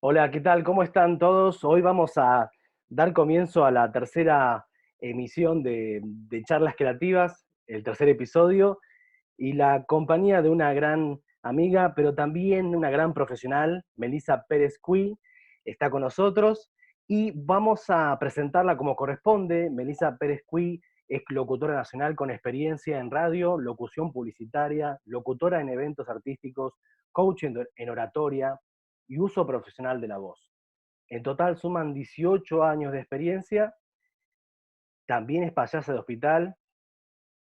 Hola, ¿qué tal? ¿Cómo están todos? Hoy vamos a dar comienzo a la tercera emisión de Charlas Creativas, el tercer episodio, y la compañía de una gran amiga, pero también una gran profesional, Melissa Pérez Cui, está con nosotros y vamos a presentarla como corresponde. Melissa Pérez Cui es locutora nacional con experiencia en radio, locución publicitaria, locutora en eventos artísticos, coach en oratoria y uso profesional de la voz. En total suman 18 años de experiencia. También es payasa de hospital,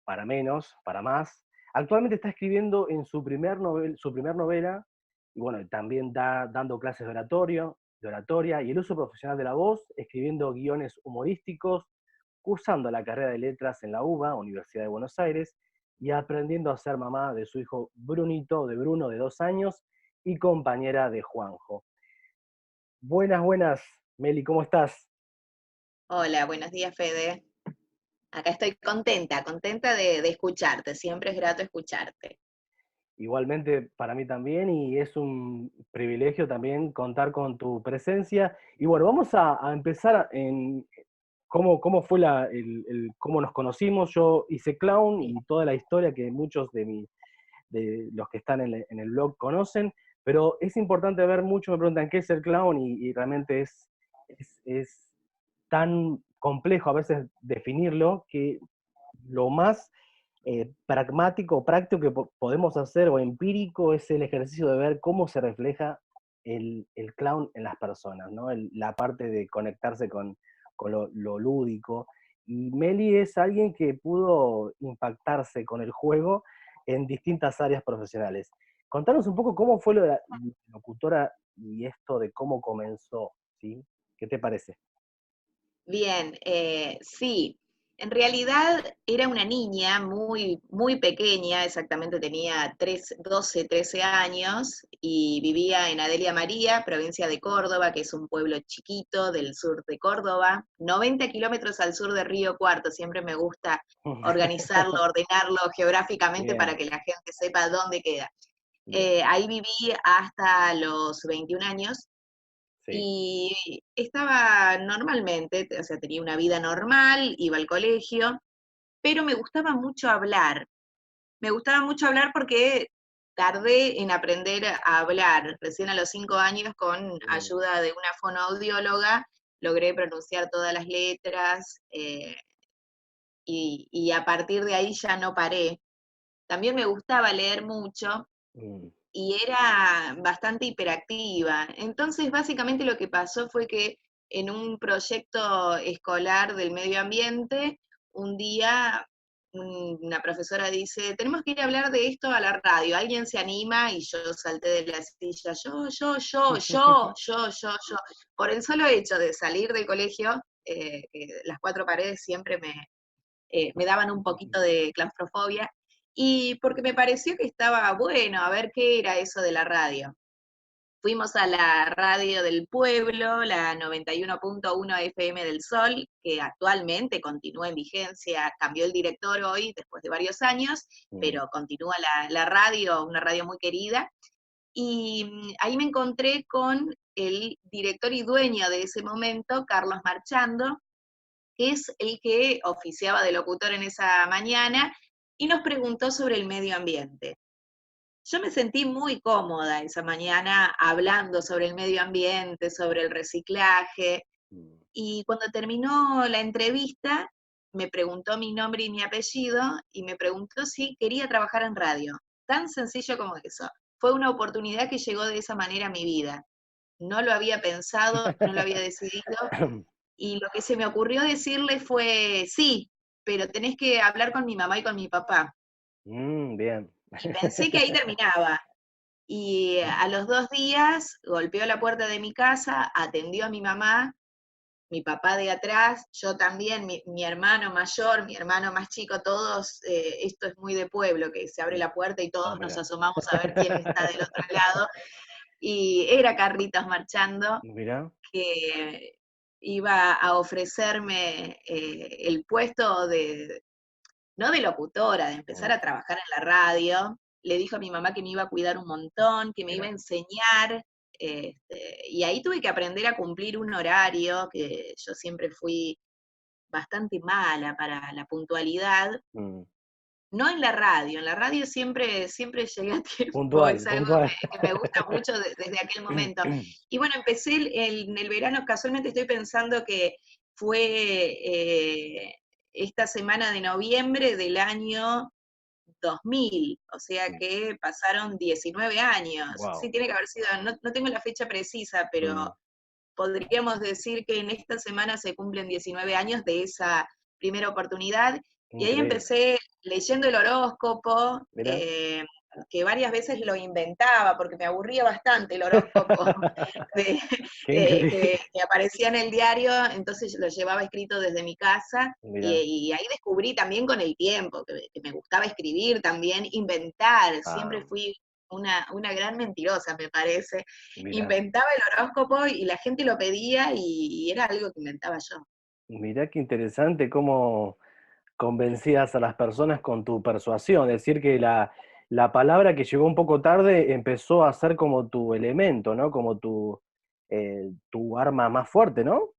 para menos, para más. Actualmente está escribiendo en su primer novela, y bueno, también dando clases de oratoria y el uso profesional de la voz, escribiendo guiones humorísticos, cursando la carrera de letras en la UBA, Universidad de Buenos Aires, y aprendiendo a ser mamá de su hijo Brunito, de Bruno, de 2 años, y compañera de Juanjo. Buenas, buenas, Meli, ¿cómo estás? Hola, buenos días, Fede. Acá estoy contenta de escucharte. Siempre es grato escucharte. Igualmente para mí también, y es un privilegio también contar con tu presencia. Y bueno, vamos a empezar en cómo fue cómo nos conocimos. Yo hice clown Sí. y toda la historia que muchos de los que están en el blog conocen, pero es importante ver mucho, me preguntan qué es el clown y realmente es tan complejo a veces definirlo que lo más pragmático o práctico que podemos hacer o empírico es el ejercicio de ver cómo se refleja el clown en las personas, ¿no? La parte de conectarse con lo lúdico. Y Meli es alguien que pudo impactarse con el juego en distintas áreas profesionales. Contanos un poco cómo fue lo de la locutora y esto de cómo comenzó, ¿sí? ¿Qué te parece? Bien, sí. En realidad era una niña muy pequeña, exactamente tenía 12, 13 años y vivía en Adelia María, provincia de Córdoba, que es un pueblo chiquito del sur de Córdoba, 90 kilómetros al sur de Río Cuarto. Siempre me gusta organizarlo, ordenarlo geográficamente para Bien, que la gente sepa dónde queda. bien, Ahí viví hasta los 21 años sí. y estaba normalmente, o sea, tenía una vida normal, iba al colegio, pero me gustaba mucho hablar. Me gustaba mucho hablar porque tardé en aprender a hablar. Recién a los 5 años, con Mm, ayuda de una fonoaudióloga, logré pronunciar todas las letras, y a partir de ahí ya no paré. También me gustaba leer mucho mm, y era bastante hiperactiva. Entonces, básicamente lo que pasó fue que en un proyecto escolar del medio ambiente, un día una profesora dice, tenemos que ir a hablar de esto a la radio, ¿alguien se anima? Y yo salté de la silla, yo. Por el solo hecho de salir del colegio, que las cuatro paredes siempre me daban un poquito de claustrofobia, y porque me pareció que estaba bueno, a ver qué era eso de la radio. Fuimos a la radio del pueblo, la 91.1 FM del Sol, que actualmente continúa en vigencia, cambió el director hoy, después de varios años, mm. pero continúa la radio, una radio muy querida, y ahí me encontré con el director y dueño de ese momento, Carlos Marchando, que es el que oficiaba de locutor en esa mañana, y nos preguntó sobre el medio ambiente. Yo me sentí muy cómoda esa mañana hablando sobre el medio ambiente, sobre el reciclaje, Mm. y cuando terminó la entrevista, me preguntó mi nombre y mi apellido, y me preguntó si quería trabajar en radio. Tan sencillo como eso. Fue una oportunidad que llegó de esa manera a mi vida. No lo había pensado, no lo había decidido, y lo que se me ocurrió decirle fue, sí, pero tenés que hablar con mi mamá y con mi papá. Bien. Y pensé que ahí terminaba. Y a los 2 días golpeó la puerta de mi casa, atendió a mi mamá, mi papá de atrás, yo también, mi hermano mayor, mi hermano más chico, todos, esto es muy de pueblo, que se abre la puerta y Ah, todos nos mira. asomamos a ver quién está del otro lado. Y era Carlitos Marchando, Mira. que iba a ofrecerme el puesto no de locutora, de empezar Mm, a trabajar en la radio. Le dijo a mi mamá que me iba a cuidar un montón, que me iba a mira. enseñar. Y ahí tuve que aprender a cumplir un horario, que yo siempre fui bastante mala para la puntualidad. Mm. No en la radio siempre llegué a tiempo, Puntual, es algo puntual. que me gusta mucho desde aquel momento. Y bueno, empecé en el verano, casualmente estoy pensando que fue esta semana de noviembre del año 2000, o sea que pasaron 19 años. Sí, Wow. tiene que haber sido, no tengo la fecha precisa, pero podríamos decir que en esta semana se cumplen 19 años de esa primera oportunidad, y ahí Increíble. empecé leyendo el horóscopo, Mira. que varias veces lo inventaba, porque me aburría bastante el horóscopo de- Qué increíble. que aparecía en el diario, entonces lo llevaba escrito desde mi casa, Mira. y ahí descubrí también con el tiempo, que me gustaba escribir también, inventar, siempre Ah, fui una gran mentirosa, me parece. mira. Inventaba el horóscopo y la gente lo pedía y era algo que inventaba yo. Mira qué interesante cómo convencías a las personas con tu persuasión. Es decir, que la palabra que llegó un poco tarde empezó a ser como tu elemento, ¿no? Como tu arma más fuerte, ¿no?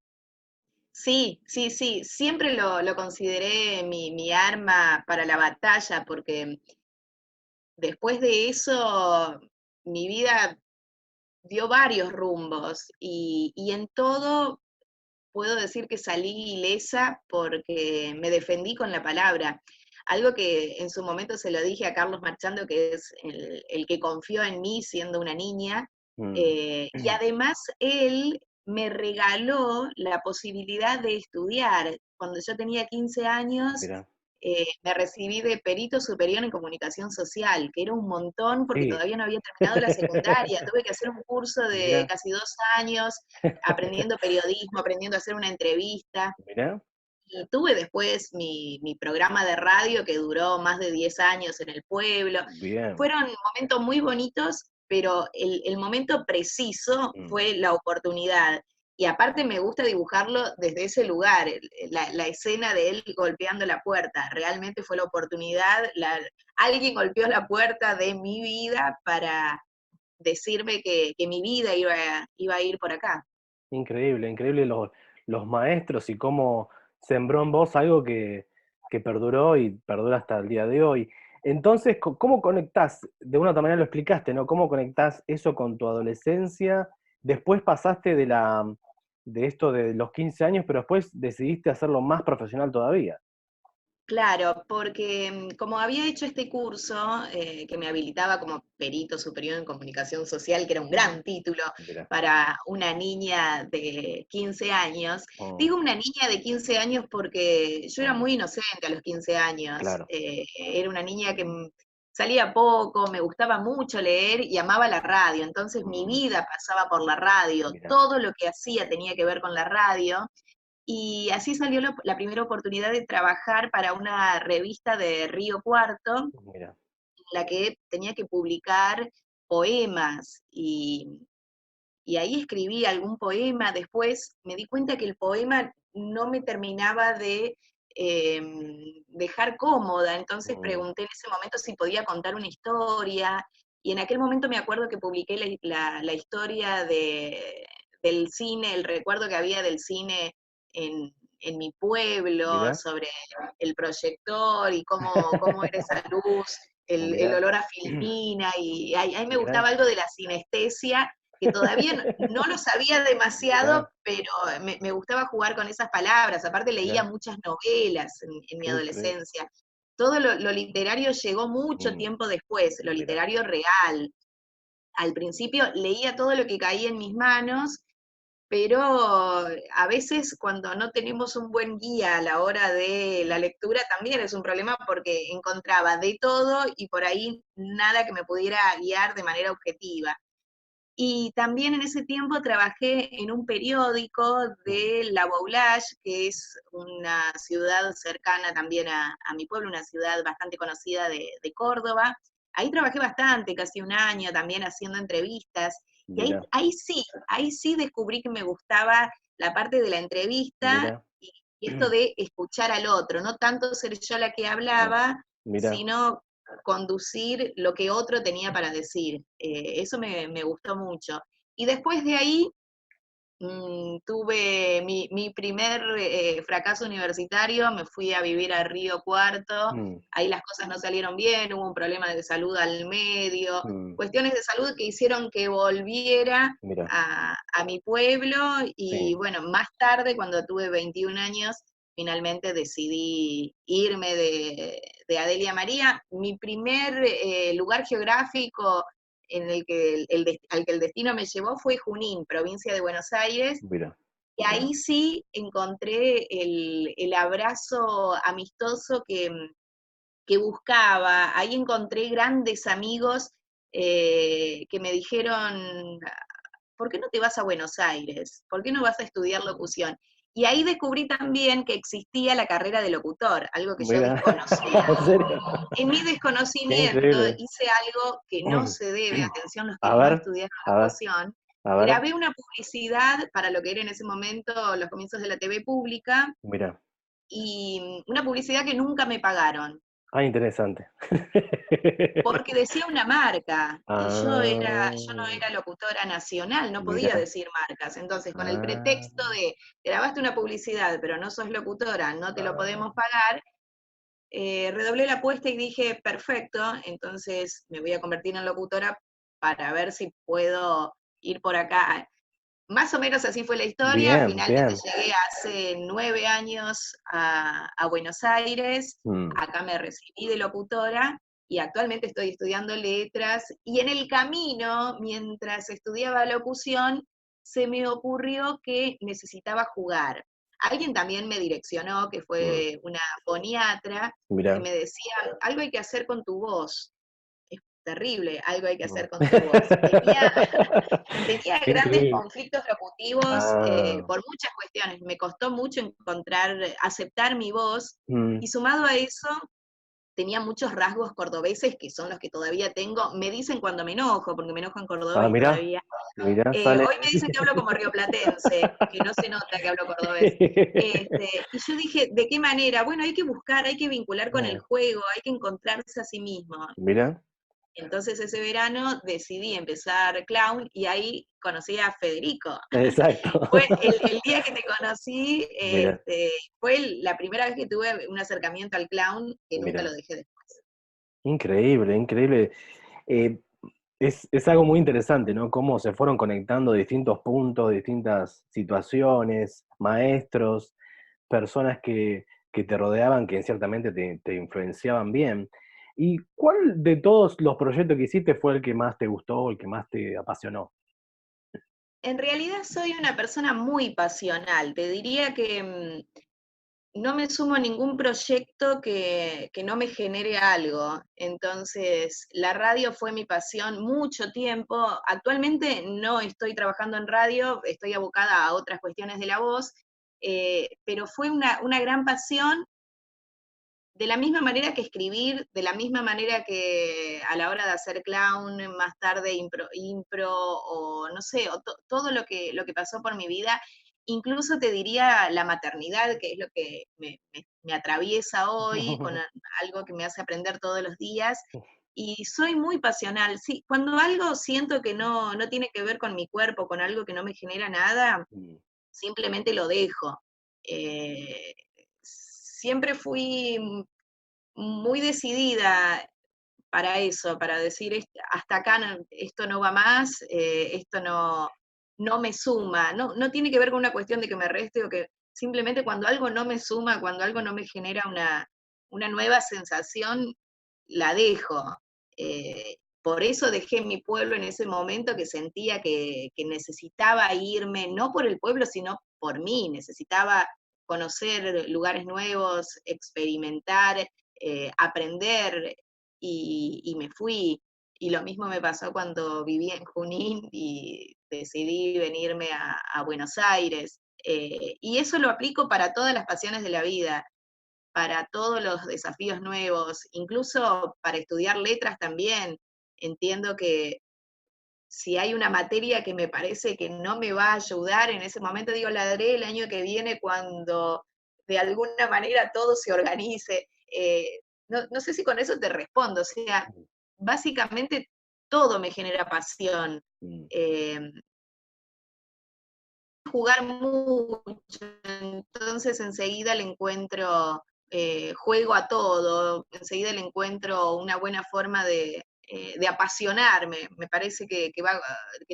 Sí, sí, sí, siempre lo consideré mi arma para la batalla, porque después de eso mi vida dio varios rumbos y en todo puedo decir que salí ilesa porque me defendí con la palabra. Algo que en su momento se lo dije a Carlos Marchando, que es el que confió en mí siendo una niña, Mm. y además él me regaló la posibilidad de estudiar. Cuando yo tenía 15 años, Mira. me recibí de perito superior en comunicación social, que era un montón porque Sí. todavía no había terminado la secundaria. Tuve que hacer un curso de Mira, casi 2 años, aprendiendo periodismo, aprendiendo a hacer una entrevista. mira, Y tuve después mi programa de radio que duró más de 10 años en el pueblo. bien. Fueron momentos muy bonitos, pero el momento preciso Mm. fue la oportunidad. Y aparte me gusta dibujarlo desde ese lugar, la escena de él golpeando la puerta. Realmente fue la oportunidad, alguien golpeó la puerta de mi vida para decirme que mi vida iba a ir por acá. Increíble, increíble los maestros y cómo sembró en vos algo que perduró y perdura hasta el día de hoy. Entonces, ¿cómo conectás? De una u otra manera lo explicaste, ¿no? ¿Cómo conectás eso con tu adolescencia? Después pasaste de esto de los 15 años, pero después decidiste hacerlo más profesional todavía. Claro, porque como había hecho este curso que me habilitaba como perito superior en comunicación social, que era un Mm, gran título mira. para una niña de 15 años, Mm, digo una niña de 15 años porque yo era mm, muy inocente a los 15 años, claro. era una niña que salía poco, me gustaba mucho leer y amaba la radio, entonces mi Mm, vida pasaba por la radio, mira, todo lo que hacía tenía que ver con la radio. Y así salió la primera oportunidad de trabajar para una revista de Río Cuarto, mira. en la que tenía que publicar poemas. Y ahí escribí algún poema. Después me di cuenta que el poema no me terminaba de dejar cómoda. Entonces Mm, pregunté en ese momento si podía contar una historia. Y en aquel momento me acuerdo que publiqué la historia del cine, el recuerdo que había del cine en mi pueblo, mira, sobre el proyector y cómo era esa luz, el mira, olor a filmina, y ahí me mira, gustaba algo de la sinestesia, que todavía no lo sabía mira, demasiado, pero me gustaba jugar con esas palabras. Aparte leía mira, muchas novelas en mi qué increíble. adolescencia. Todo lo literario llegó mucho Mm, tiempo después, lo mira, literario real. Al principio leía todo lo que caía en mis manos, pero a veces cuando no tenemos un buen guía a la hora de la lectura también es un problema porque encontraba de todo y por ahí nada que me pudiera guiar de manera objetiva. Y también en ese tiempo trabajé en un periódico mm, de La Baulage, que es una ciudad cercana también a mi pueblo, una ciudad bastante conocida de Córdoba. Ahí trabajé bastante, casi un año, también haciendo entrevistas. Y mira, ahí sí descubrí que me gustaba la parte de la entrevista mira, y esto de escuchar al otro, no tanto ser yo la que mm, hablaba, mira. sino conducir lo que otro tenía para decir. Eso me gustó mucho. Y después de ahí tuve mi primer fracaso universitario, me fui a vivir a Río Cuarto, Mm, ahí las cosas no salieron bien, hubo un problema de salud al medio, mm, cuestiones de salud que hicieron que volviera mira, a mi pueblo y sí, bueno, más tarde, cuando tuve 21 años, finalmente decidí irme de Adelia María. Mi primer lugar geográfico en el que al que el destino me llevó fue Junín, provincia de Buenos Aires, mira, y ahí sí encontré el abrazo amistoso que buscaba, ahí encontré grandes amigos que me dijeron, ¿por qué no te vas a Buenos Aires? ¿Por qué no vas a estudiar locución? Y ahí descubrí también que existía la carrera de locutor, algo que yo mira, desconocía. ¿en serio? En mi Qué desconocimiento increíble. hice algo que no se debe, atención los que A no ver, estudiaron a ver, locución, a ver, grabé una publicidad para lo que era en ese momento los comienzos de la TV pública mira. y una publicidad que nunca me pagaron, Ah, interesante. porque decía una marca y yo no Ah, era locutora nacional, no podía mira. decir marcas. Entonces, con el Ah, pretexto de grabaste una publicidad, pero no sos locutora, no te lo ah, podemos pagar, redoblé la apuesta y dije, perfecto, entonces me voy a convertir en locutora para ver si puedo ir por acá. Más o menos así fue la historia, bien, finalmente bien. llegué hace 9 años a Buenos Aires, Mm, acá me recibí de locutora y actualmente estoy estudiando letras y en el camino, mientras estudiaba locución, se me ocurrió que necesitaba jugar. Alguien también me direccionó, que mm, fue una foniatra, que mira. me decía, algo hay que hacer con tu voz. Es terrible, algo hay que Mm. hacer con tu voz. Tenía Qué grandes increíble. conflictos locutivos Ah, por muchas cuestiones. Me costó mucho encontrar, aceptar mi voz, mm. y sumado a eso, tenía muchos rasgos cordobeses que son los que todavía tengo. Me dicen cuando me enojo, porque me enojo en Ah, cordobés mira, todavía. mira, sale. Hoy me dicen que hablo como rioplatense, que no se nota que hablo cordobés. Y yo dije, ¿de qué manera? Bueno, hay que buscar, hay que vincular con el Ah, juego, hay que encontrarse a sí mismo. mira, Entonces ese verano decidí empezar clown y ahí conocí a Federico. exacto. Fue el día que te conocí, Mira, fue la primera vez que tuve un acercamiento al clown que nunca lo mira. dejé después. Increíble, increíble. Eh, es algo muy interesante, ¿no? Cómo se fueron conectando distintos puntos, distintas situaciones, maestros, personas que te rodeaban, que ciertamente te influenciaban bien. ¿Y cuál de todos los proyectos que hiciste fue el que más te gustó, el que más te apasionó? En realidad soy una persona muy pasional, te diría que no me sumo a ningún proyecto que no me genere algo. Entonces, la radio fue mi pasión mucho tiempo. Actualmente no estoy trabajando en radio, estoy abocada a otras cuestiones de la voz, pero fue una gran pasión, de la misma manera que escribir, de la misma manera que a la hora de hacer clown, más tarde impro o no sé, o todo lo que pasó por mi vida, incluso te diría la maternidad, que es lo que me atraviesa hoy, con algo que me hace aprender todos los días. Y soy muy pasional. Sí, cuando algo siento que no tiene que ver con mi cuerpo, con algo que no me genera nada, Mm, simplemente lo dejo. Siempre fui muy decidida para eso, para decir hasta acá esto no va más, esto no me suma, no tiene que ver con una cuestión de que me reste o que simplemente cuando algo no me suma, cuando algo no me genera una nueva sensación, la dejo. Por eso dejé mi pueblo en ese momento que sentía que necesitaba irme, no por el pueblo, sino por mí, necesitaba conocer lugares nuevos, experimentar, aprender, y me fui. Y lo mismo me pasó cuando viví en Junín y decidí venirme a Buenos Aires. Y eso lo aplico para todas las pasiones de la vida, para todos los desafíos nuevos, incluso para estudiar letras también. Entiendo que si hay una materia que me parece que no me va a ayudar en ese momento, digo, la daré el año que viene cuando de alguna manera todo se organice. No sé si con eso te respondo, o sea, mm, básicamente todo me genera pasión. mm. Eh, jugar mucho, entonces enseguida le encuentro juego a todo, enseguida le encuentro una buena forma de apasionarme, me parece que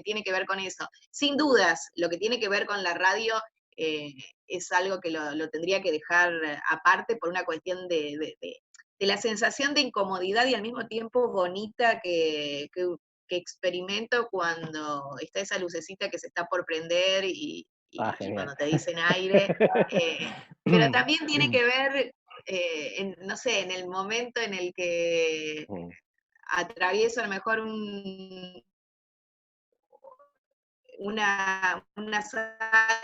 tiene que ver con eso. Sin dudas, lo que tiene que ver con la radio eh, es algo que lo tendría que dejar aparte por una cuestión de la sensación de incomodidad y al mismo tiempo bonita que experimento cuando está esa lucecita que se está por prender y Genial. cuando te dicen aire. eh, pero también tiene que ver, no sé, en el momento en el que atravieso a lo mejor una sala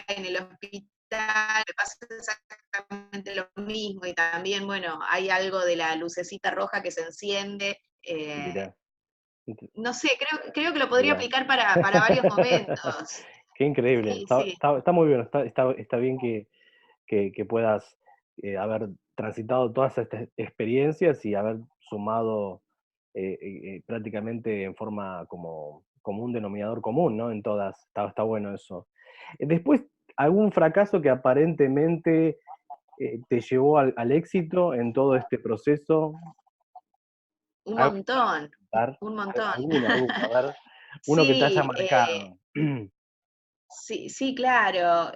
en el hospital, me pasa exactamente lo mismo y también, bueno, hay algo de la lucecita roja que se enciende. Mirá, No sé, creo que lo podría mirá. aplicar para varios momentos. Qué increíble. Sí, Está, sí. está, está muy bien, está bien que puedas haber transitado todas estas experiencias y haber sumado prácticamente en forma como un denominador común, ¿no? En todas. Está bueno eso. Después, algún fracaso que aparentemente te llevó al éxito en todo este proceso. Un ¿Algo que montón, contar? un montón. Alguno, a ver, uno que te haya Sí, marcado. sí, sí, claro.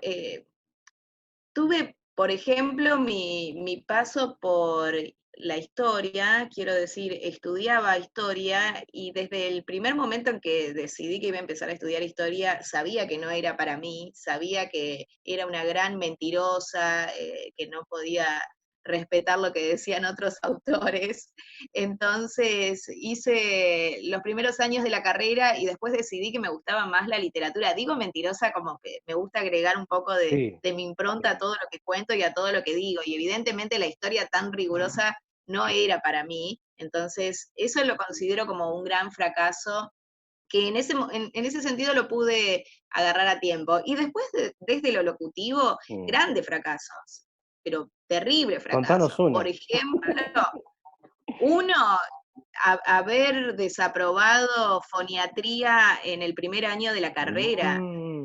Tuve, por ejemplo, mi paso por la historia, quiero decir, estudiaba historia y desde el primer momento en que decidí que iba a empezar a estudiar historia, sabía que no era para mí, sabía que era una gran mentirosa, que no podía respetar lo que decían otros autores. Entonces hice los primeros años de la carrera y después decidí que me gustaba más la literatura. Digo mentirosa como que me gusta agregar un poco Sí, de mi impronta a todo lo que cuento y a todo lo que digo. Y evidentemente la historia tan rigurosa no era para mí. Entonces, eso lo considero como un gran fracaso que en ese sentido lo pude agarrar a tiempo. Y después, desde lo locutivo, mm. grandes fracasos, pero terribles Contanos fracasos. Por uno. ejemplo, uno, haber desaprobado foniatría en el primer año de la carrera. Mm,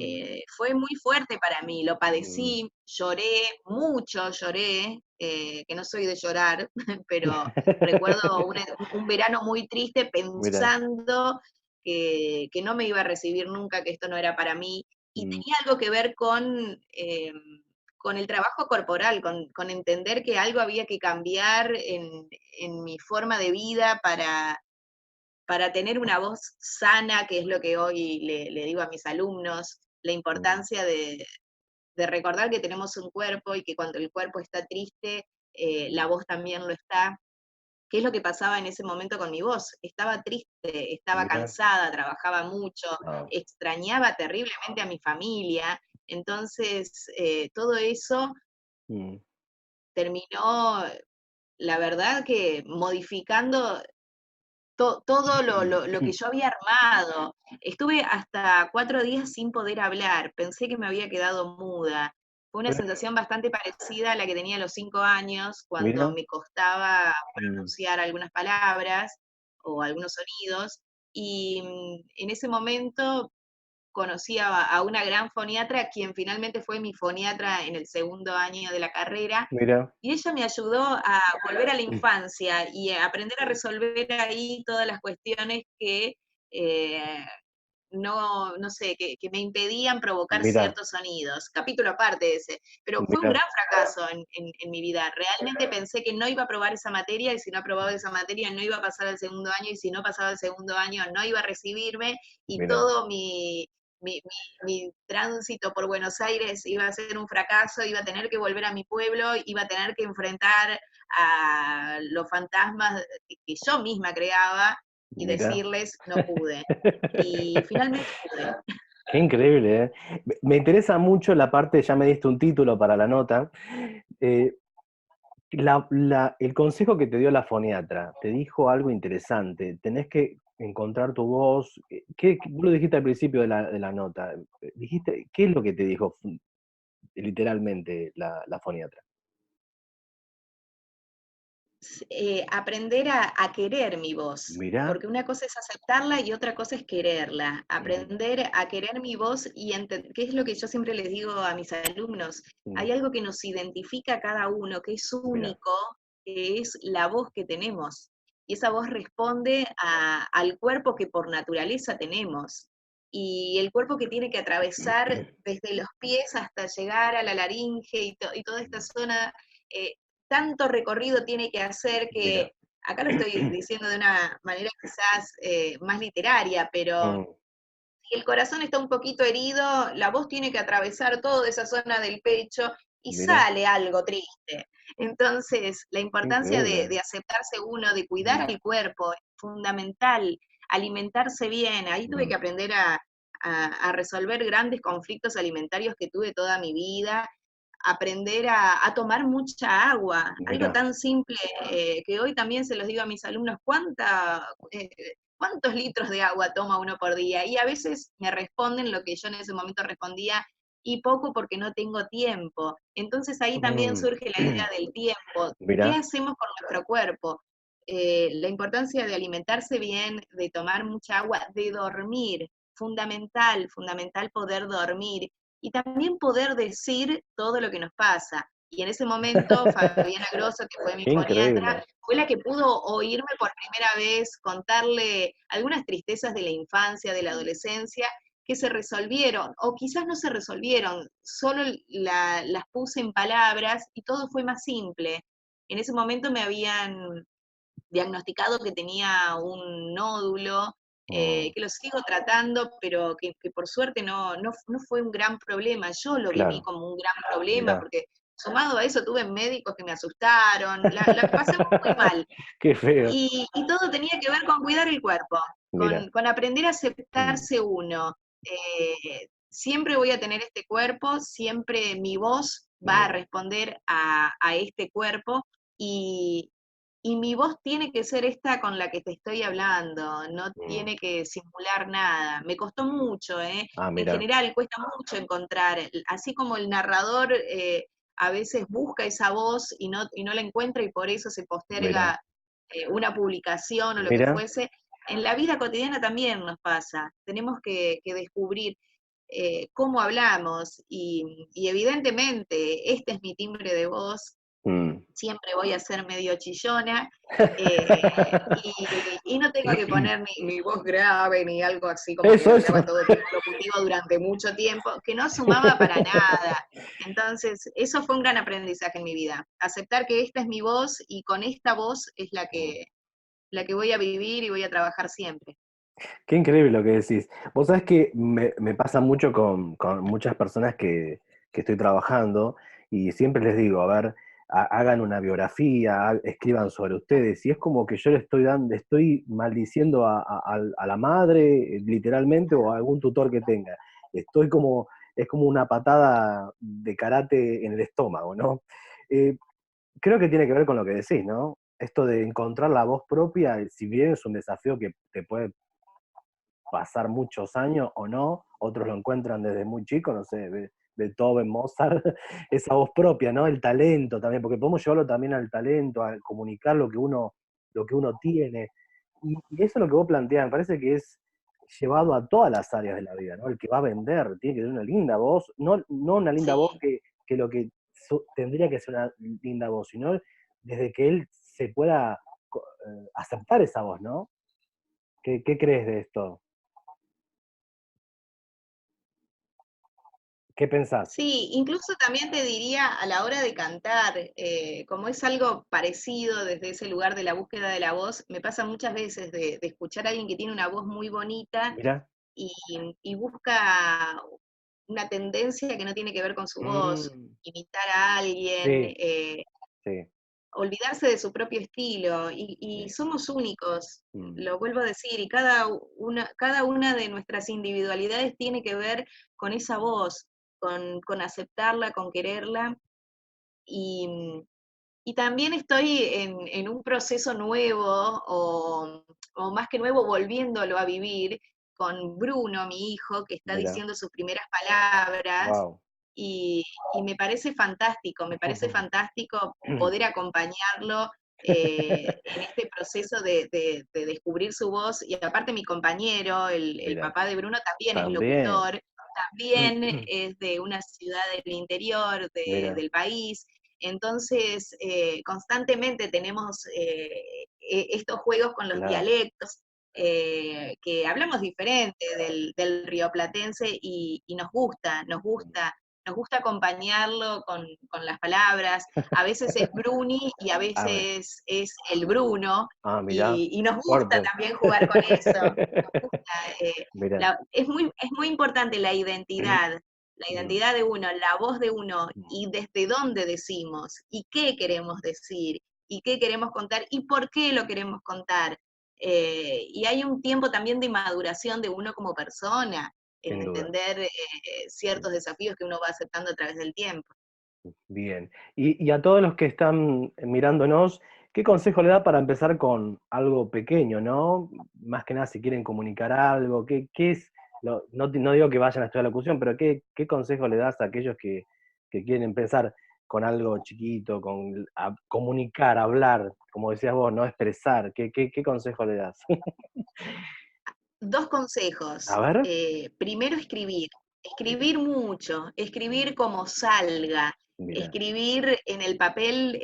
Fue muy fuerte para mí, lo mm. padecí, lloré, mucho lloré, que no soy de llorar, pero recuerdo un verano muy triste Mira, pensando que no me iba a recibir nunca, que esto no era para mí, y mm, tenía algo que ver con el trabajo corporal, con entender que algo había que cambiar en mi forma de vida para tener una voz sana, que es lo que hoy le digo a mis alumnos, la mm, importancia de recordar que tenemos un cuerpo y que cuando el cuerpo está triste, la mm. voz también lo está. ¿Qué es lo que pasaba en ese momento con mi voz? Estaba triste, estaba Mira, cansada, trabajaba mucho, ah, extrañaba terriblemente a mi familia. Entonces, todo eso mm, terminó, la verdad que modificando todo lo que yo había armado. Estuve hasta 4 días sin poder hablar, pensé que me había quedado muda. Fue una pero, sensación bastante parecida a la que tenía a los 5 años, cuando mira, me costaba mm, pronunciar algunas palabras o algunos sonidos. Y en ese momento conocí a una gran foniatra, quien finalmente fue mi foniatra en el segundo año de la carrera, mira, y ella me ayudó a volver a la infancia y a aprender a resolver ahí todas las cuestiones que eh, no sé, que me impedían provocar mira, ciertos sonidos. Capítulo aparte ese. Pero fue un mira, gran fracaso en mi vida. Realmente pensé que no iba a aprobar esa materia y si no aprobaba esa materia no iba a pasar al segundo año y si no pasaba el segundo año no iba a recibirme y mira. todo mi tránsito por Buenos Aires iba a ser un fracaso, iba a tener que volver a mi pueblo, iba a tener que enfrentar a los fantasmas que yo misma creaba y Mira. decirles no pude. Y finalmente pude. Qué increíble, ¿eh? Me interesa mucho la parte, ya me diste un título para la nota. eh, el consejo que te dio la foniatra, te dijo algo interesante, tenés que encontrar tu voz. Vos lo dijiste al principio de la nota, dijiste, ¿qué es lo que te dijo literalmente la foniatra? aprender a querer mi voz, Mirá. porque una cosa es aceptarla y otra cosa es quererla. Mm, Aprender a querer mi voz y qué es lo que yo siempre les digo a mis alumnos. mm, Hay algo que nos identifica a cada uno, que es mirá. único, que es la voz que tenemos. Y esa voz responde al cuerpo que por naturaleza tenemos. Y el cuerpo que tiene que atravesar desde los pies hasta llegar a la laringe y toda esta zona, eh, tanto recorrido tiene que hacer Mirá. que, acá lo estoy diciendo de una manera quizás más literaria, pero Mm, si el corazón está un poquito herido, la voz tiene que atravesar toda esa zona del pecho y mirá. sale algo triste. Entonces, la Qué importancia increíble. de aceptarse uno, de cuidar Mm, al cuerpo, es fundamental, alimentarse bien. Ahí tuve mm, que aprender a resolver grandes conflictos alimentarios que tuve toda mi vida, aprender a tomar mucha agua, algo mirá. tan simple que hoy también se los digo a mis alumnos, ¿cuántos litros de agua toma uno por día? Y a veces me responden lo que yo en ese momento respondía, y poco porque no tengo tiempo. Entonces ahí también Mm, surge la idea del tiempo. ¿Qué mirá. hacemos con nuestro cuerpo? La importancia de alimentarse bien, de tomar mucha agua, de dormir, fundamental, fundamental poder dormir y también poder decir todo lo que nos pasa. Y en ese momento, Fabiana Grosso, que fue mi Qué foniatra, increíble. fue la que pudo oírme por primera vez, contarle algunas tristezas de la infancia, de la adolescencia, que se resolvieron, o quizás no se resolvieron, solo las puse en palabras y todo fue más simple. En ese momento me habían diagnosticado que tenía un nódulo, Mm, que lo sigo tratando, pero que por suerte no fue un gran problema. Yo lo viví claro. como un gran problema, Mirá. porque sumado a eso tuve médicos que me asustaron, la pasé muy mal. Qué feo. Y todo tenía que ver con cuidar el cuerpo, Mirá. con aprender a Mm, aceptarse uno. Siempre voy a tener este cuerpo, siempre mi voz va a mirá. responder a este cuerpo y, y mi voz tiene que ser esta con la que te estoy hablando, no Mm, tiene que simular nada. Me costó mucho, ¿eh? ah, En mirá. general cuesta mucho encontrar, así como el narrador a veces busca esa voz y no la encuentra y por eso se Mirá. posterga una publicación o lo que Mirá. fuese. En la vida cotidiana también nos pasa. Tenemos que descubrir cómo hablamos y evidentemente este es mi timbre de voz, Mm. siempre voy a ser medio chillona, eh, y no tengo que poner ni voz grave ni algo así como que Eso, hablaba eso. todo tipo locutivo durante mucho tiempo, que no sumaba para nada. Entonces, eso fue un gran aprendizaje en mi vida, aceptar que esta es mi voz y con esta voz es Mm. la que voy a vivir y voy a trabajar siempre. Qué increíble lo que decís. Vos sabés que me pasa mucho con muchas personas que estoy trabajando y siempre les digo, a ver, hagan una biografía, escriban sobre ustedes, y es como que yo le estoy dando, estoy maldiciendo a la madre, literalmente, o a algún tutor que tenga. Estoy como, es como una patada de karate en el estómago, ¿no? Eh, Creo que tiene que ver con lo que decís, ¿no? Esto de encontrar la voz propia, si bien es un desafío que te puede pasar muchos años o no, otros lo encuentran desde muy chico, no sé, Beethoven, Mozart, esa voz propia, ¿no? El talento también, porque podemos llevarlo también al talento, a comunicar lo que uno tiene. Y eso es lo que vos planteás, me parece que es llevado a todas las áreas de la vida, ¿no? El que va a vender tiene que tener una linda voz, no una linda voz Sí. que lo que tendría que ser una linda voz, sino desde que él se pueda aceptar esa voz, ¿no? ¿Qué crees de esto? ¿Qué pensás? Sí, incluso también te diría a la hora de cantar, como es algo parecido desde ese lugar de la búsqueda de la voz, me pasa muchas veces de escuchar a alguien que tiene una voz muy bonita Mirá. y, y busca una tendencia que no tiene que ver con su voz, Mm, imitar a alguien, sí, sí, olvidarse de su propio estilo, y sí. somos únicos, Mm, lo vuelvo a decir, y cada una de nuestras individualidades tiene que ver con esa voz, con aceptarla, con quererla, y, y también estoy en un proceso nuevo, o más que nuevo, volviéndolo a vivir, con Bruno, mi hijo, que está mirá. diciendo sus primeras palabras, Wow. y me parece fantástico poder acompañarlo en este proceso de descubrir su voz, y aparte mi compañero, el Mira, papá de Bruno, también es también. locutor, también es de una ciudad del interior Mira, del país, entonces constantemente tenemos estos juegos con los claro. dialectos, que hablamos diferente del rioplatense y nos gusta acompañarlo con las palabras. A veces es Bruni y a A ver. veces es el Bruno, Mira, y nos gusta fuerte. también jugar con eso. Nos gusta, Mira. es muy importante la identidad de uno, la voz de uno, y desde dónde decimos, y qué queremos decir, y qué queremos contar, y por qué lo queremos contar. Y hay un tiempo también de maduración de uno como persona, en Sin duda. entender ciertos desafíos que uno va aceptando a través del tiempo. Bien. Y a todos los que están mirándonos, ¿qué consejo le da para empezar con algo pequeño, no? Más que nada, si quieren comunicar algo, ¿qué es? No digo que vayan a estudiar locución, pero ¿qué consejo le das a aquellos que quieren empezar con algo chiquito, comunicar, hablar, como decías vos, no expresar? ¿Qué consejo le das? Dos consejos. A ver. Primero, escribir mucho, escribir como salga, Mira, escribir en el papel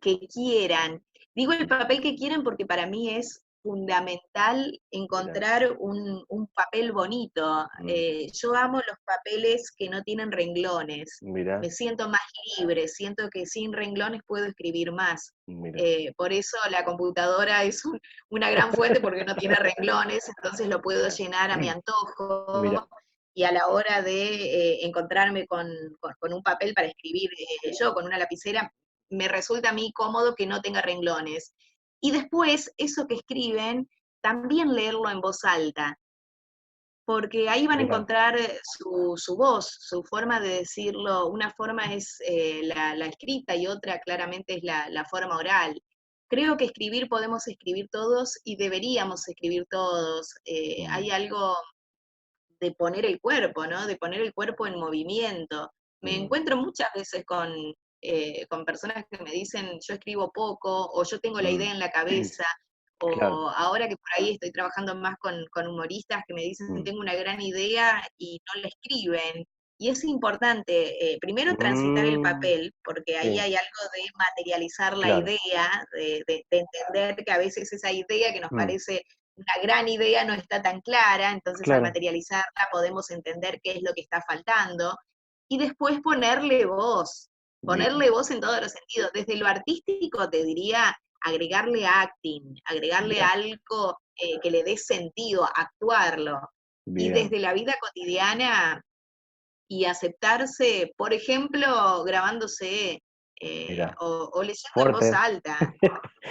que quieran. Digo el papel que quieran porque para mí es fundamental mira, encontrar un papel bonito. mm, Yo amo los papeles que no tienen renglones. mira, Me siento más libre, siento que sin renglones puedo escribir más. mira, Por eso la computadora es una gran fuente porque no tiene renglones, entonces lo puedo mira, llenar a mi mira, antojo, y a la hora de encontrarme con un papel para escribir yo, con una lapicera, me resulta a mí cómodo que no tenga renglones. Y después, eso que escriben, también leerlo en voz alta, porque ahí van a mira, encontrar su voz, su forma de decirlo. Una forma es la escrita y otra claramente es la forma oral. Creo que escribir podemos escribir todos y deberíamos escribir todos. Hay mm, algo de poner el cuerpo, ¿no? De poner el cuerpo en movimiento. Me mm, encuentro muchas veces con personas que me dicen, yo escribo poco, o yo tengo la mm. idea en la cabeza, Claro. o ahora que por ahí estoy trabajando más con humoristas que me dicen, Mm. tengo una gran idea y no la escriben. Y es importante, primero, transitar el Mm, papel, porque ahí sí, hay algo de materializar la claro. idea, de entender que a veces esa idea que nos Mm, parece una gran idea no está tan clara, entonces al claro. materializarla podemos entender qué es lo que está faltando, y después Bien, ponerle voz en todos los sentidos. Desde lo artístico te diría agregarle acting, agregarle mira, algo que le dé sentido, actuarlo. Y bien, desde la vida cotidiana y aceptarse, por ejemplo, grabándose mira. o leyendo en voz Fuerte. alta.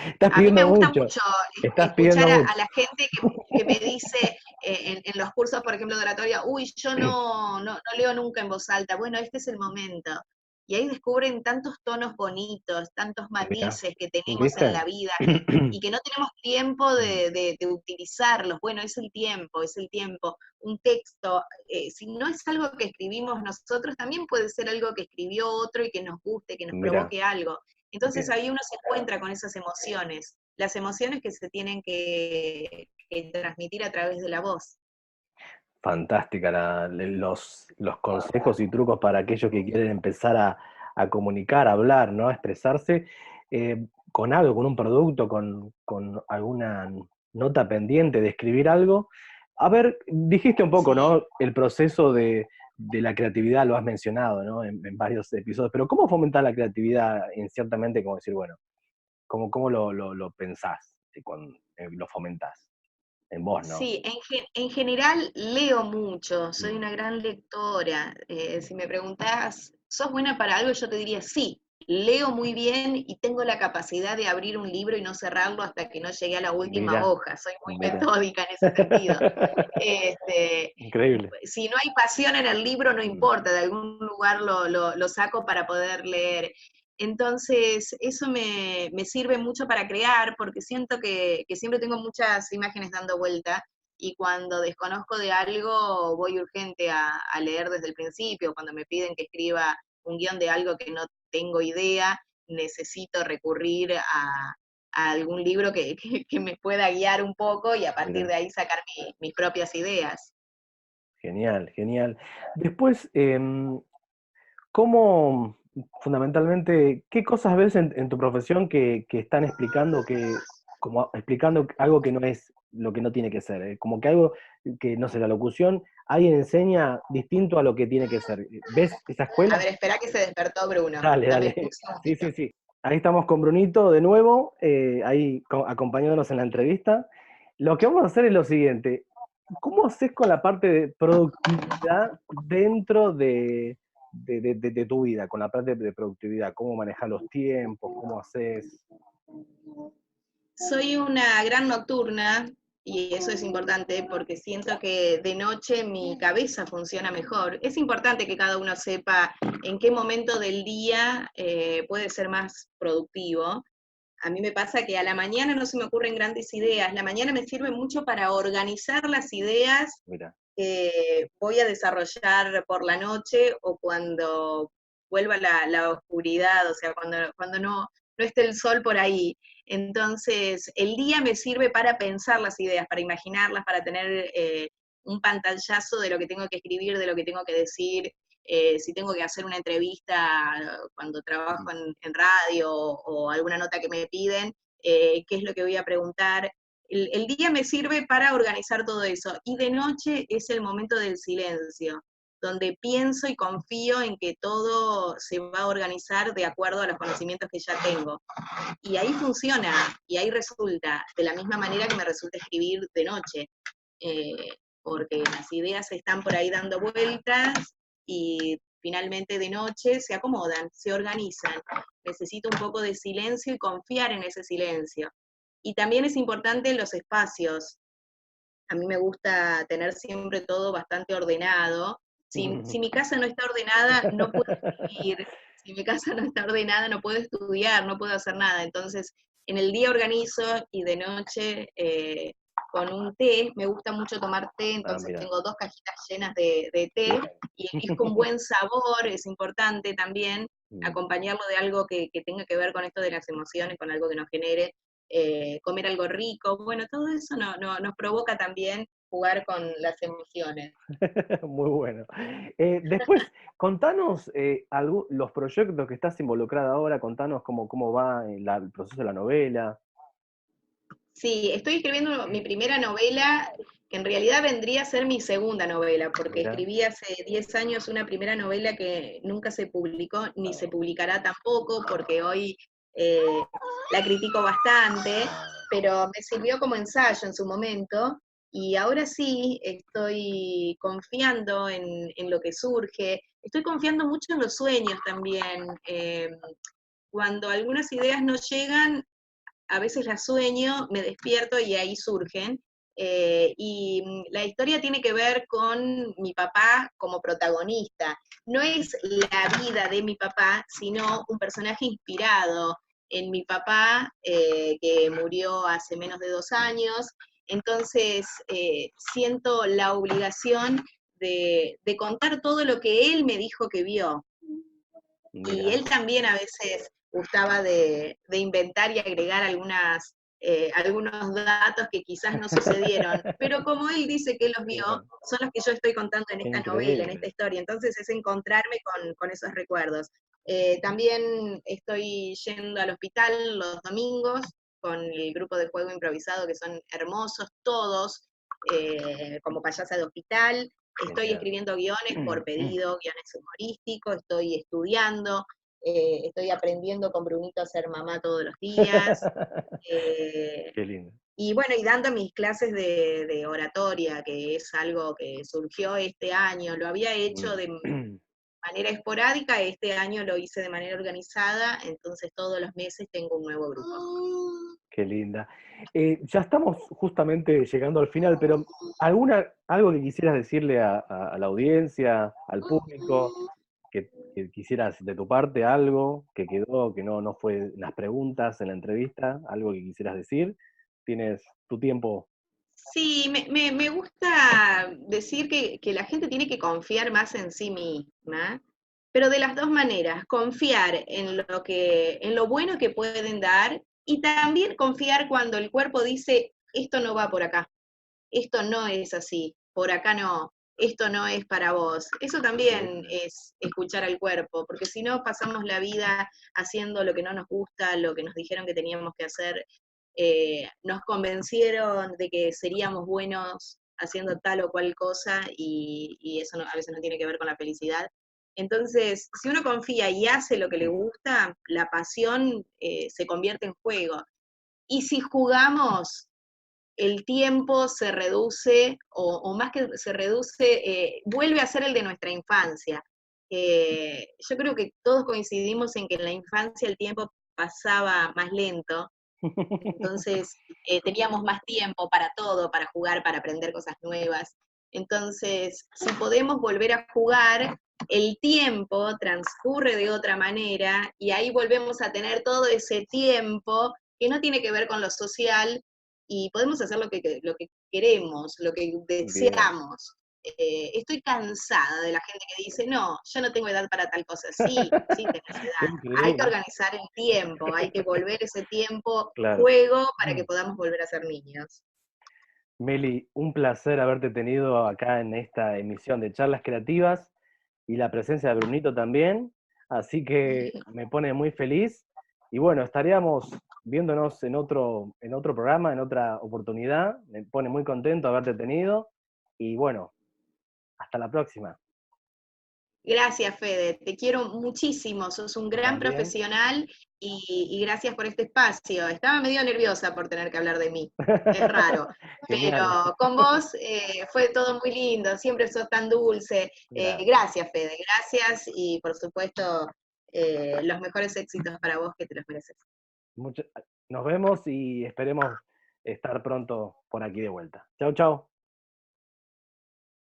Estás A mí me pidiendo gusta mucho. mucho Estás escuchar pidiendo a mucho. la gente que me dice en los cursos, por ejemplo, de oratoria, uy, yo no leo nunca en voz alta. Bueno, este es el momento. Y ahí descubren tantos tonos bonitos, tantos Mira, matices que tenemos en ¿viste? la vida y que no tenemos tiempo Mm, de utilizarlos. Bueno, es el tiempo, es el tiempo. Un texto, si no es algo que escribimos nosotros, también puede ser algo que escribió otro y que nos guste, que nos mira, provoque algo. Entonces bien. ahí uno se encuentra con esas emociones, las emociones que se tienen que transmitir a través de la voz. Fantástica los consejos y trucos para aquellos que quieren empezar a comunicar, a hablar, ¿no? A expresarse con algo, con un producto, con alguna nota pendiente de escribir algo. A ver, dijiste un poco, Sí. ¿no? El proceso de la creatividad lo has mencionado, ¿no? En varios episodios, pero ¿cómo fomentar la creatividad inciertamente, como decir, bueno, cómo lo pensás cuando lo fomentás? En vos, ¿no? Sí, en general leo mucho, soy Mm, una gran lectora. Si me preguntás, ¿sos buena para algo? Yo te diría sí. Leo muy bien y tengo la capacidad de abrir un libro y no cerrarlo hasta que no llegue a la última mira, hoja. Soy muy mira. metódica en ese sentido. Este, Increíble. si no hay pasión en el libro, no Mm, importa, de algún lugar lo saco para poder leer. Entonces, eso me sirve mucho para crear, porque siento que siempre tengo muchas imágenes dando vuelta, y cuando desconozco de algo, voy urgente a leer desde el principio. Cuando me piden que escriba un guión de algo que no tengo idea, necesito recurrir a algún libro que me pueda guiar un poco y a partir Mira, de ahí sacar mis propias ideas. genial, genial. Después, ¿cómo, fundamentalmente, qué cosas ves en tu profesión que están explicando como explicando algo que no es lo que no tiene que ser? Como que algo que, no sé, la locución, alguien enseña distinto a lo que tiene que ser. ¿Ves esa A escuela? ver, espera que se despertó Bruno. Dale, Dame un dale. Sí, segundito. sí, sí. Ahí estamos con Brunito de nuevo, ahí acompañándonos en la entrevista. Lo que vamos a hacer es lo siguiente. ¿Cómo haces con la parte de productividad dentro de tu vida, con la parte de productividad? ¿Cómo manejas los tiempos? ¿Cómo haces? Soy una gran nocturna y eso es importante porque siento que de noche mi cabeza funciona mejor. Es importante que cada uno sepa en qué momento del día puede ser más productivo. A mí me pasa que a la mañana no se me ocurren grandes ideas. La mañana me sirve mucho para organizar las ideas Mira, que voy a desarrollar por la noche o cuando vuelva la oscuridad, o sea, cuando no esté el sol por ahí. Entonces, el día me sirve para pensar las ideas, para imaginarlas, para tener un pantallazo de lo que tengo que escribir, de lo que tengo que decir. Si tengo que hacer una entrevista cuando trabajo en radio o alguna nota que me piden, qué es lo que voy a preguntar. El día me sirve para organizar todo eso y de noche es el momento del silencio, donde pienso y confío en que todo se va a organizar de acuerdo a los conocimientos que ya tengo. Y ahí funciona, y ahí resulta, de la misma manera que me resulta escribir de noche, porque las ideas están por ahí dando vueltas y finalmente de noche se acomodan, se organizan. Necesito un poco de silencio y confiar en ese silencio. Y también es importante los espacios. A mí me gusta tener siempre todo bastante ordenado. Si mi casa no está ordenada, no puedo escribir. Si mi casa no está ordenada, no puedo estudiar, no puedo hacer nada. Entonces, en el día organizo y de noche con un té. Me gusta mucho tomar té, ah, entonces mira. tengo 2 cajitas llenas de té Bien. y elijo un buen sabor. Es importante también acompañarlo de algo que tenga que ver con esto de las emociones, con algo que nos genere comer algo rico, bueno, todo eso nos provoca también jugar con las emociones. Muy bueno. Después, contanos los proyectos que estás involucrada ahora, contanos cómo va el proceso de la novela. Sí, estoy escribiendo mi primera novela, que en realidad vendría a ser mi segunda novela, porque Mira. escribí hace 10 años una primera novela que nunca se publicó, ni se publicará tampoco, porque hoy eh, la critico bastante, pero me sirvió como ensayo en su momento, y ahora sí estoy confiando en lo que surge, estoy confiando mucho en los sueños también. Cuando algunas ideas no llegan, a veces las sueño, me despierto y ahí surgen. La historia tiene que ver con mi papá como protagonista. No es la vida de mi papá, sino un personaje inspirado en mi papá, que murió hace menos de 2 años. Entonces, siento la obligación de contar todo lo que él me dijo que vio. Y Mira. él también a veces gustaba de inventar y agregar algunos datos que quizás no sucedieron, pero como él dice que los vio, Claro. son los que yo estoy contando en Qué esta novela, en increíble. esta historia, entonces es encontrarme con esos recuerdos. También estoy yendo al hospital los domingos con el grupo de juego improvisado que son hermosos todos, como payasa de hospital. Estoy Genial. escribiendo guiones por pedido, guiones humorísticos, estoy estudiando, estoy aprendiendo con Brunito a ser mamá todos los días. eh, Qué lindo. y bueno, y dando mis clases de oratoria, que es algo que surgió este año. Lo había hecho de manera esporádica, este año lo hice de manera organizada, entonces todos los meses tengo un nuevo grupo. Qué linda. Ya estamos justamente llegando al final, pero algo que quisieras decirle a la audiencia, al público, que quisieras de tu parte, algo que quedó, que no fue en las preguntas, en la entrevista, algo que quisieras decir, tienes tu tiempo. Sí, me gusta decir que la gente tiene que confiar más en sí misma, pero de las dos maneras, confiar en lo bueno que pueden dar Y también confiar cuando el cuerpo dice, esto no va por acá, esto no es así, por acá no, esto no es para vos. Eso también es escuchar al cuerpo, porque si no pasamos la vida haciendo lo que no nos gusta, lo que nos dijeron que teníamos que hacer, nos convencieron de que seríamos buenos haciendo tal o cual cosa y eso a veces no tiene que ver con la felicidad. Entonces, si uno confía y hace lo que le gusta, la pasión se convierte en juego. Y si jugamos, el tiempo se reduce, o más que se reduce, vuelve a ser el de nuestra infancia. Yo creo que todos coincidimos en que en la infancia el tiempo pasaba más lento, entonces teníamos más tiempo para todo, para jugar, para aprender cosas nuevas. Entonces, si podemos volver a jugar, el tiempo transcurre de otra manera y ahí volvemos a tener todo ese tiempo que no tiene que ver con lo social y podemos hacer lo que queremos, lo que Bien. deseamos. Estoy cansada de la gente que dice, no, yo no tengo edad para tal cosa. Sí, sí tenés edad. Hay que Increíble. organizar el tiempo, hay que volver ese tiempo Claro. juego para que podamos volver a ser niños. Meli, un placer haberte tenido acá en esta emisión de Charlas Creativas y la presencia de Brunito también, así que me pone muy feliz y bueno, estaríamos viéndonos en otro programa, en otra oportunidad, me pone muy contento haberte tenido y bueno, hasta la próxima. Gracias, Fede, te quiero muchísimo, sos un Yo gran también. profesional y gracias por este espacio. Estaba medio nerviosa por tener que hablar de mí, es raro, Genial. pero con vos fue todo muy lindo, siempre sos tan dulce. Gracias. Gracias, Fede, gracias y por supuesto los mejores éxitos para vos que te los mereces. Mucho- Nos vemos y esperemos estar pronto por aquí de vuelta. Chau, chau.